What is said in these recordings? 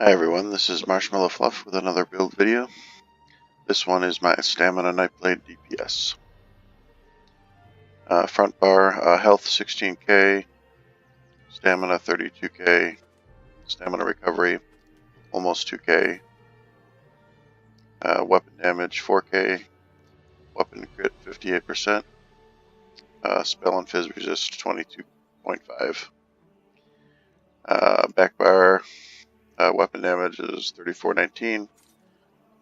Hi everyone, this is Marshmallow Fluff with another build video. This one is my Stamina Nightblade DPS. Front bar, health 16k, stamina 32k, stamina recovery almost 2k, weapon damage 4k, weapon crit 58%, spell and fizz resist 22.5. Back bar, weapon damage is 3419.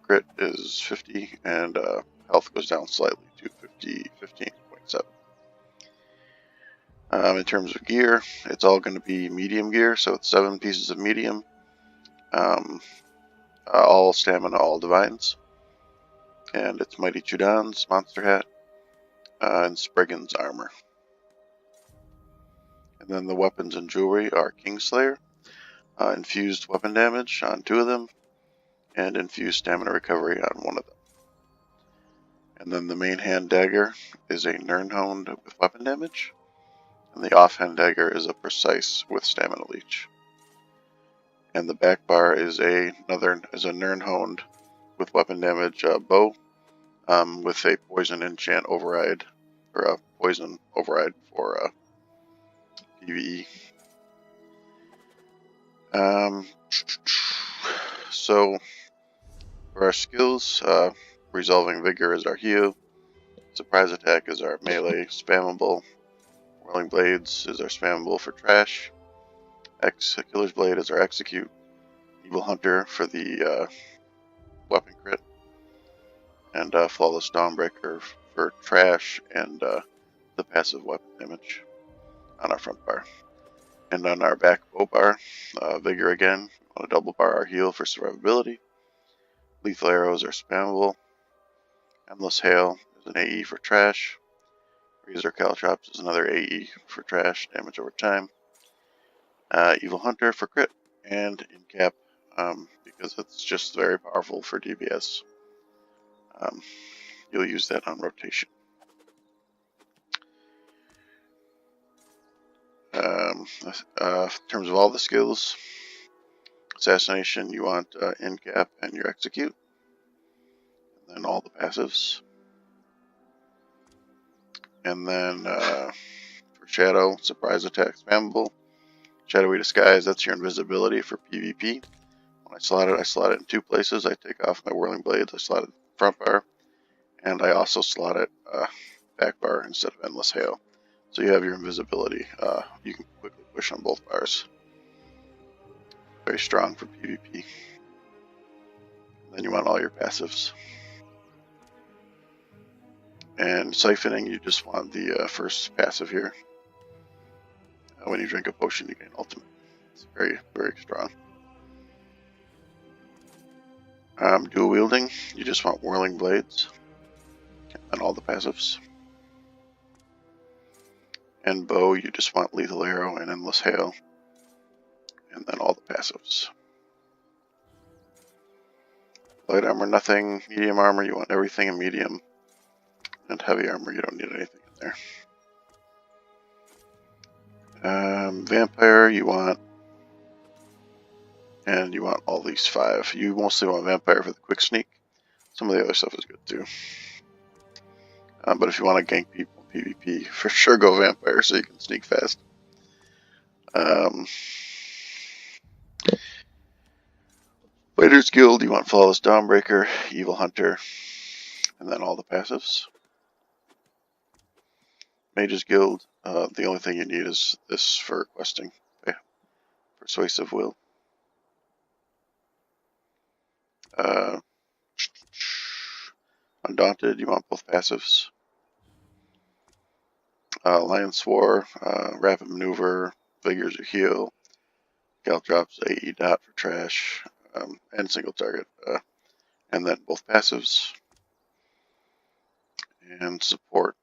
Crit is 50, and health goes down slightly to 15.7. In terms of gear, it's all going to be medium gear, so it's 7 pieces of medium, all stamina, all divines, and it's Mighty Chudan's monster hat, and Spriggan's armor. And then the weapons and jewelry are Kingslayer, infused weapon damage on 2 of them, and infused stamina recovery on 1 of them. And then the main hand dagger is a Nirnhound with weapon damage, and the offhand dagger is a precise with stamina leech. And the back bar is a Nirnhound with weapon damage bow, with a poison enchant override, or a poison override for PvE. So for our skills, Resolving Vigor is our heal, Surprise Attack is our melee spammable, Whirling Blades is our spammable for trash, Killer's Blade is our execute, Evil Hunter for the weapon crit, and Flawless Dawnbreaker for trash and the passive weapon damage on our front bar. And on our back bow bar, Vigor again, on a double bar our heal for survivability, Lethal Arrows are spammable, Endless Hail is an AE for trash, Razor Caltrops is another AE for trash, damage over time, Evil Hunter for crit, and Incap, because it's just very powerful for DPS. You'll use that on rotation. In terms of all the skills, Assassination, you want Incap and your Execute, and then all the passives. And then for Shadow, Surprise Attack, Spammable. Shadowy Disguise, that's your invisibility for PvP. When I slot it in 2 places. I take off my Whirling Blades, I slot it front bar, and I also slot it back bar instead of Endless Hail. So you have your invisibility. You can quickly push on both bars. Very strong for PvP. And then you want all your passives. And siphoning, you just want the first passive here. When you drink a potion, you gain ultimate. It's very, very strong. Dual wielding, you just want Whirling Blades and all the passives. And bow, you just want Lethal Arrow and Endless Hail, and then all the passives. Light armor, nothing. Medium armor, you want everything in medium. And heavy armor, you don't need anything in there. Vampire, you want all these 5. You mostly want Vampire for the quick sneak. Some of the other stuff is good too. But if you want to gank people in PvP, for sure go Vampire so you can sneak fast. Fighter's Guild, you want Flawless Dawnbreaker, Evil Hunter, and then all the passives. Mage's Guild, the only thing you need is this for questing. Yeah. Persuasive Will. Undaunted, you want both passives. Lion's War, Rapid Maneuver, Vigor's a heal, Caltrops, AE dot for trash, and single target, and then both passives. And support,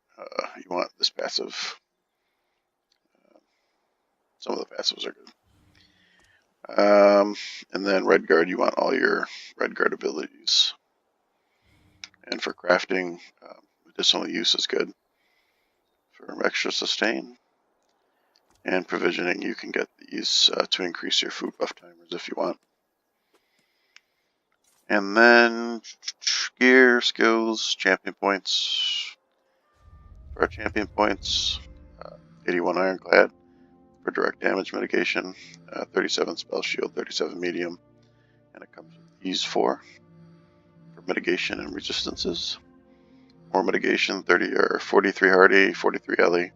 you want this passive. Some of the passives are good. And then Red Guard, you want all your Red Guard abilities. And for crafting, medicinal use is good. For extra sustain and provisioning, you can get these to increase your food buff timers if you want. And then gear, skills, champion points. For our champion points, 81 ironclad for direct damage mitigation, 37 spell shield, 37 medium, and it comes with these four for mitigation and resistances. More mitigation, 43 hardy, 43 ellie,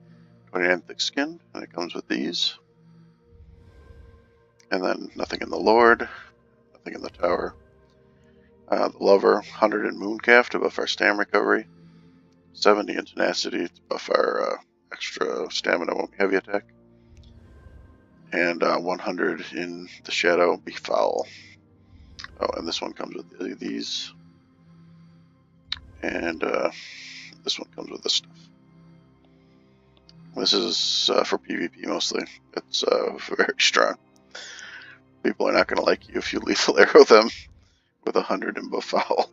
29 thick skin, and it comes with these. And then nothing in the Lord, nothing in the Tower. The Lover, 100 in Mooncalf to buff our stam recovery, 70 in Tenacity to buff our extra stamina when we heavy attack, and 100 in the Shadow, Befoul. Oh, and this one comes with these, and this one comes with this stuff. This is for PvP mostly. It's very strong. People are not going to like you if you lethal arrow them with 100 in Befoul.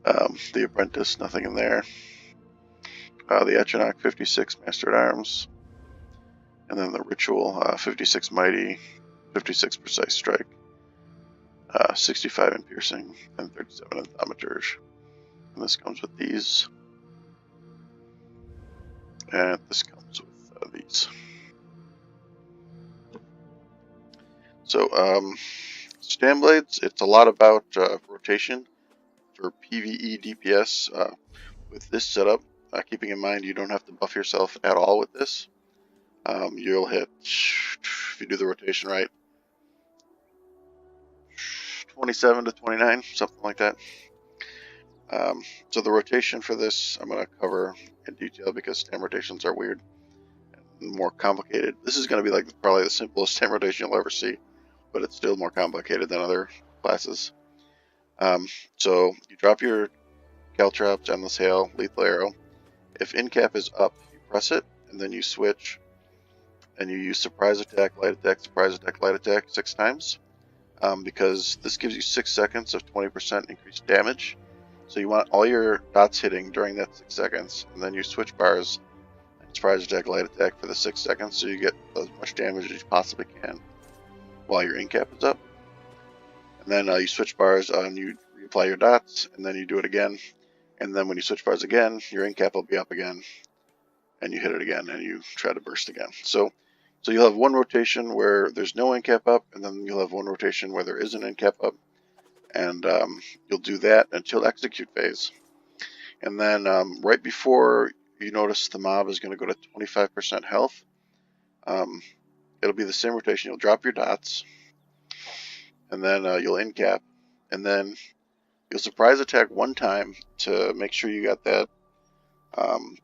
The Apprentice, nothing in there. The Echinok, 56 Master at Arms. And then the Ritual, 56 Mighty, 56 Precise Strike, 65 in Piercing, and 37 in Thaumaturge. And this comes with these. And this comes with these. So, Stamblades, it's a lot about rotation for PvE DPS. With this setup, keeping in mind you don't have to buff yourself at all with this. You'll hit, if you do the rotation right, 27 to 29, something like that. So the rotation for this I'm going to cover in detail because stam rotations are weird and more complicated. This is going to be like probably the simplest stam rotation you'll ever see, but it's still more complicated than other classes. So you drop your Caltrops, Endless Hail, Lethal Arrow. If in cap is up, you press it, and then you switch, and you use Surprise Attack, Light Attack, Surprise Attack, Light Attack 6 times, because this gives you 6 seconds of 20% increased damage. So you want all your dots hitting during that 6 seconds, and then you switch bars, and Surprise Attack, Light Attack for the 6 seconds, so you get as much damage as you possibly can while your in cap is up. And then you switch bars, and you reapply your dots, and then you do it again. And then when you switch bars again, your in cap will be up again, and you hit it again, and you try to burst again. So you'll have one rotation where there's no in cap up, and then you'll have one rotation where there is an in cap up, and you'll do that until execute phase. And then right before you notice the mob is going to go to 25% health, it'll be the same rotation. You'll drop your dots, and then you'll in cap, and then you'll surprise attack one time to make sure you got that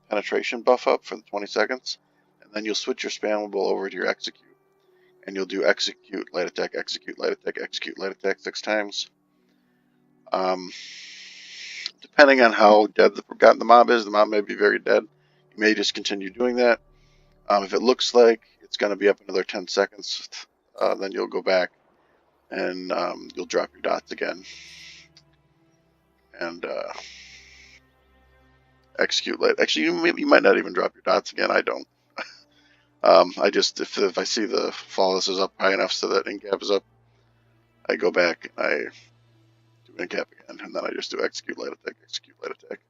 penetration buff up for the 20 seconds, and then you'll switch your spammable over to your execute, and you'll do execute, light attack, execute, light attack, execute, light attack 6 times. Depending on how dead the mob is, the mob may be very dead. You may just continue doing that. If it looks like it's going to be up another 10 seconds, then you'll go back and you'll drop your dots again and execute light. Actually, you might not even drop your dots again. I don't. I just, if I see the flawless is up high enough so that in cap is up, I go back and I do in cap again, and then I just do execute light attack, execute light attack.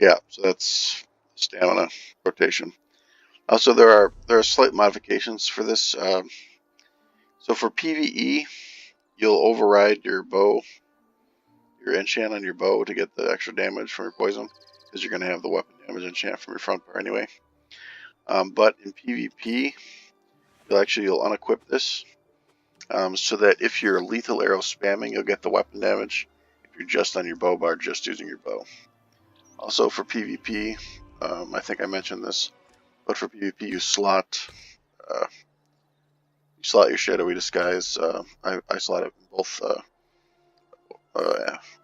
Yeah, so that's stamina rotation. Also, there are slight modifications for this. So for PvE, you'll override your bow, your enchant on your bow to get the extra damage from your poison, because you're going to have the weapon damage enchant from your front bar anyway. But in PvP, you'll unequip this, so that if you're lethal arrow spamming, you'll get the weapon damage. If you're just on your bow bar, just using your bow. Also for PvP, I think I mentioned this, but for PvP you slot your shadowy disguise. I slot it in both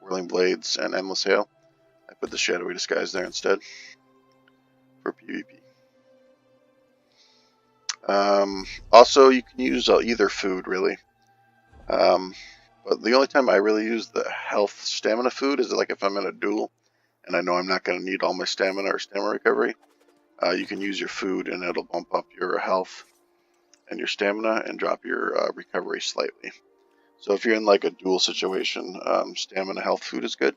Whirling Blades and Endless Hail. I put the shadowy disguise there instead for PvP. Also, you can use either food really, but the only time I really use the health stamina food is like if I'm in a duel and I know I'm not going to need all my stamina or stamina recovery. You can use your food and it'll bump up your health and your stamina, and drop your recovery slightly. So if you're in like a duel situation, stamina, health, food is good.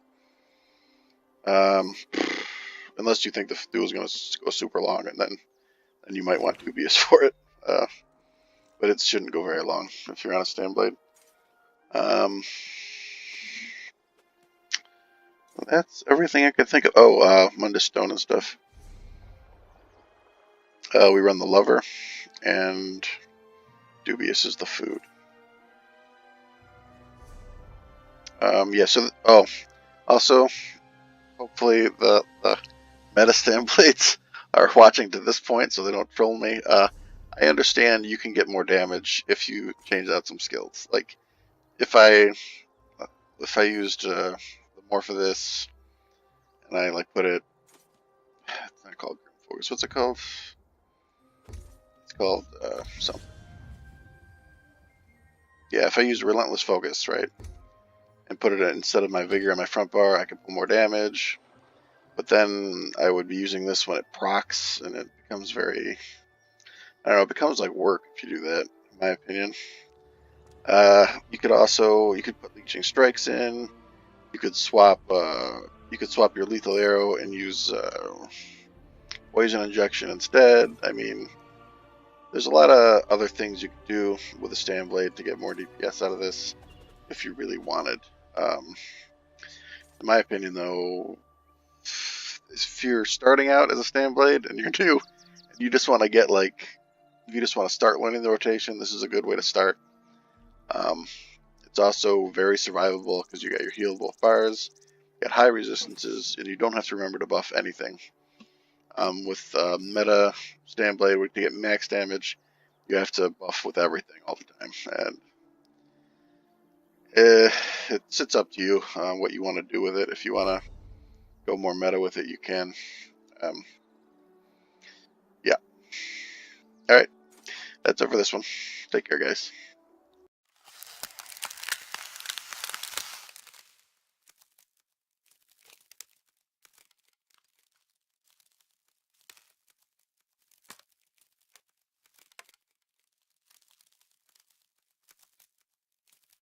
Unless you think the duel is going to go super long, and then you might want dubious for it. But it shouldn't go very long if you're on a Stamblade. That's everything I could think of. Oh, Mundus Stone and stuff. We run the Lover, and dubious is the food. Yeah, so, also, hopefully the meta Stamblades are watching to this point so they don't troll me. I understand you can get more damage if you change out some skills. Like, if I used the Morph of this, and I like put it, it's not called Grim Focus, what's it called? It's called something. Yeah, if I use Relentless Focus, right, and put it instead of my Vigor on my front bar, I can pull more damage. But then I would be using this when it procs, and it becomes very, I don't know, it becomes like work if you do that, in my opinion. You could put Leeching Strikes in. You could swap your Lethal Arrow and use Poison Injection instead. I mean, there's a lot of other things you could do with a Stamblade to get more DPS out of this if you really wanted. In my opinion, though, if you're starting out as a Stamblade and you're new, and you just want to get if you just want to start learning the rotation, this is a good way to start. It's also very survivable because you got your healable bars, you got high resistances, and you don't have to remember to buff anything. With meta Stamblade, to get max damage, you have to buff with everything all the time, and it's up to you what you want to do with it. If you want to go more meta with it, you can. Yeah. All right, that's it for this one. Take care, guys.